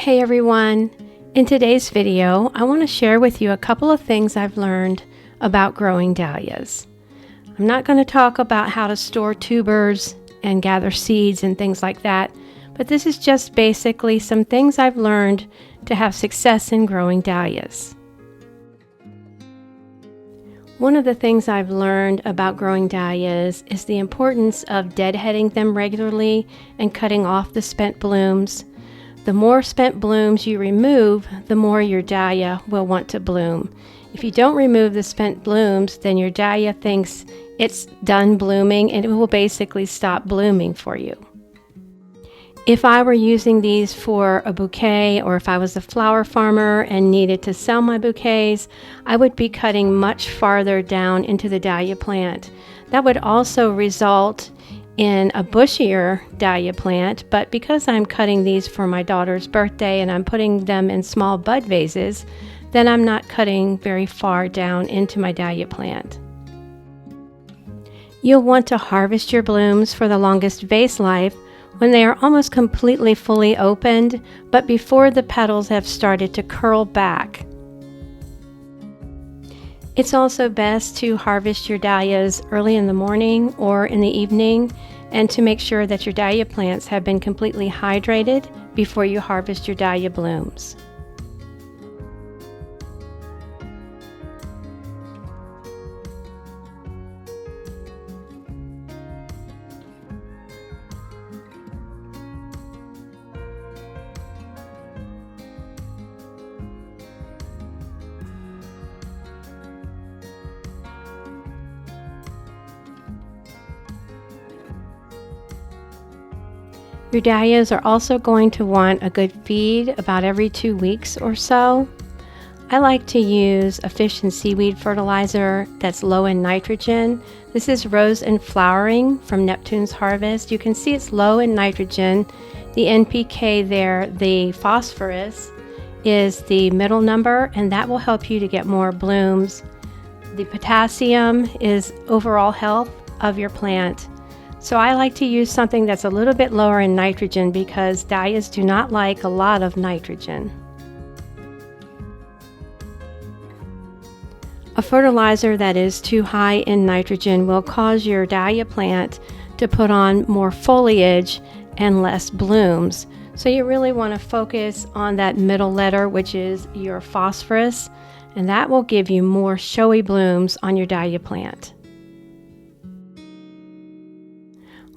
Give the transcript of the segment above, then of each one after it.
Hey everyone! In today's video, I want to share with you a couple of things I've learned about growing dahlias. I'm not going to talk about how to store tubers and gather seeds and things like that, but this is just basically some things I've learned to have success in growing dahlias. One of the things I've learned about growing dahlias is the importance of deadheading them regularly and cutting off the spent blooms. The more spent blooms you remove, the more your dahlia will want to bloom. If you don't remove the spent blooms, then your dahlia thinks it's done blooming and it will basically stop blooming for you. If I were using these for a bouquet, or if I was a flower farmer and needed to sell my bouquets, I would be cutting much farther down into the dahlia plant. That would also result in a bushier dahlia plant, but because I'm cutting these for my daughter's birthday and I'm putting them in small bud vases, then I'm not cutting very far down into my dahlia plant. You'll want to harvest your blooms for the longest vase life when they are almost completely fully opened, but before the petals have started to curl back. It's also best to harvest your dahlias early in the morning or in the evening, and to make sure that your dahlia plants have been completely hydrated before you harvest your dahlia blooms. Your dahlias are also going to want a good feed about every 2 weeks or so. I like to use a fish and seaweed fertilizer that's low in nitrogen. This is Rose and Flowering from Neptune's Harvest. You can see it's low in nitrogen. The NPK there, the phosphorus, is the middle number, and that will help you to get more blooms. The potassium is overall health of your plant. So I like to use something that's a little bit lower in nitrogen because dahlias do not like a lot of nitrogen. A fertilizer that is too high in nitrogen will cause your dahlia plant to put on more foliage and less blooms. So you really want to focus on that middle letter, which is your phosphorus, and that will give you more showy blooms on your dahlia plant.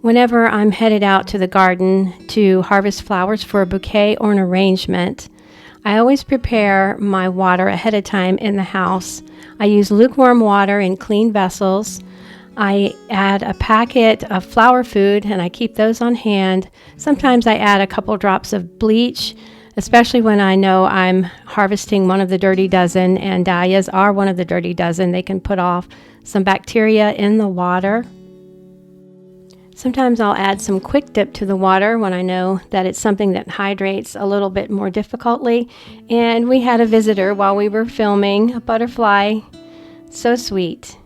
Whenever I'm headed out to the garden to harvest flowers for a bouquet or an arrangement, I always prepare my water ahead of time in the house. I use lukewarm water in clean vessels. I add a packet of flower food and I keep those on hand. Sometimes I add a couple drops of bleach, especially when I know I'm harvesting one of the dirty dozen, and dahlias are one of the dirty dozen. They can put off some bacteria in the water. Sometimes I'll add some quick dip to the water when I know that it's something that hydrates a little bit more difficultly. And we had a visitor while we were filming, a butterfly, so sweet.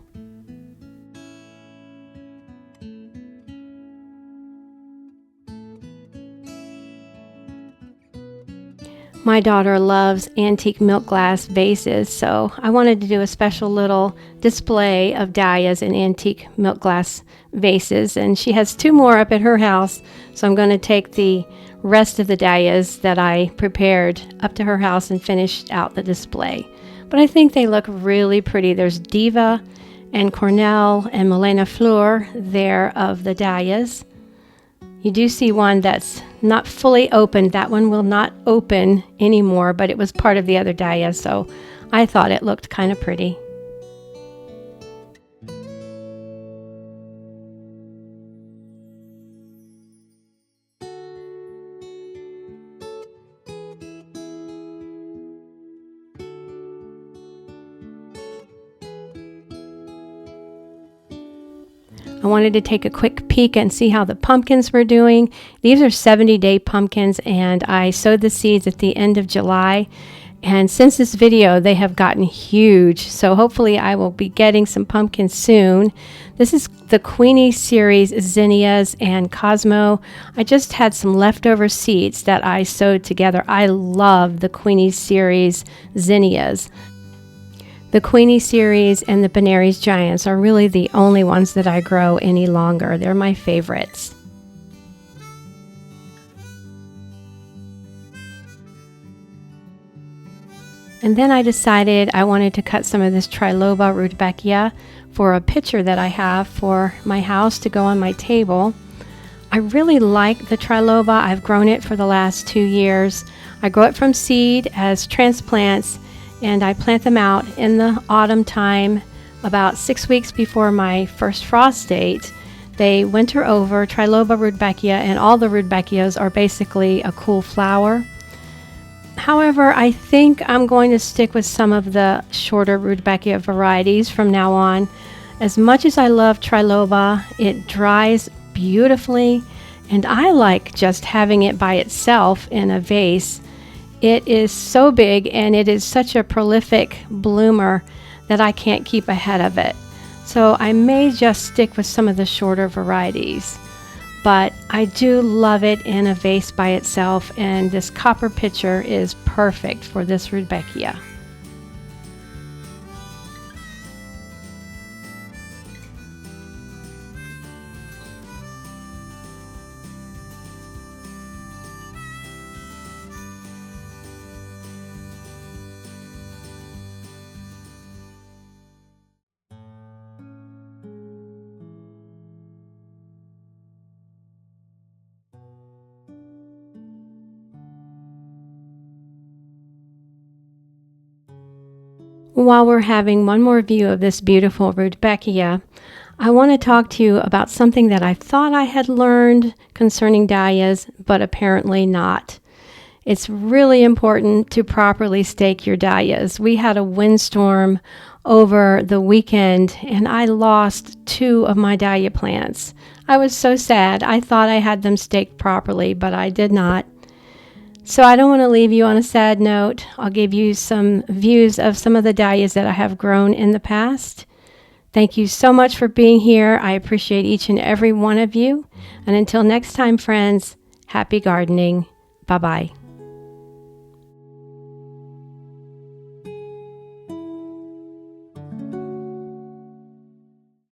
My daughter loves antique milk glass vases, so I wanted to do a special little display of dahlias in antique milk glass vases, and she has 2 more up at her house, so I'm going to take the rest of the dahlias that I prepared up to her house and finish out the display. But I think they look really pretty. There's Diva and Cornell and Milena Fleur there of the dahlias. You do see one that's not fully opened. That one will not open anymore, but it was part of the other dahlia, so I thought it looked kind of pretty. I wanted to take a quick peek and see how the pumpkins were doing. These are 70-day pumpkins, and I sowed the seeds at the end of July. And since this video, they have gotten huge. So hopefully I will be getting some pumpkins soon. This is the Queenie series zinnias and Cosmo. I just had some leftover seeds that I sewed together. I love the Queenie series zinnias. The Queenie series and the Benary's Giants are really the only ones that I grow any longer. They're my favorites. And then I decided I wanted to cut some of this Triloba rudbeckia for a picture that I have for my house to go on my table. I really like the Triloba. I've grown it for the last 2 years. I grow it from seed as transplants, and I plant them out in the autumn time, about 6 weeks before my first frost date. They winter over. Triloba rudbeckia and all the rudbeckias are basically a cool flower. However, I think I'm going to stick with some of the shorter rudbeckia varieties from now on. As much as I love Triloba, it dries beautifully, and I like just having it by itself in a vase. It is so big and it is such a prolific bloomer that I can't keep ahead of it. So I may just stick with some of the shorter varieties. But I do love it in a vase by itself, and this copper pitcher is perfect for this rudbeckia. While we're having one more view of this beautiful rudbeckia, I want to talk to you about something that I thought I had learned concerning dahlias, but apparently not. It's really important to properly stake your dahlias. We had a windstorm over the weekend and I lost 2 of my dahlia plants. I was so sad. I thought I had them staked properly, but I did not. So I don't want to leave you on a sad note. I'll give you some views of some of the dahlias that I have grown in the past. Thank you so much for being here. I appreciate each and every one of you. And until next time, friends, happy gardening. Bye-bye.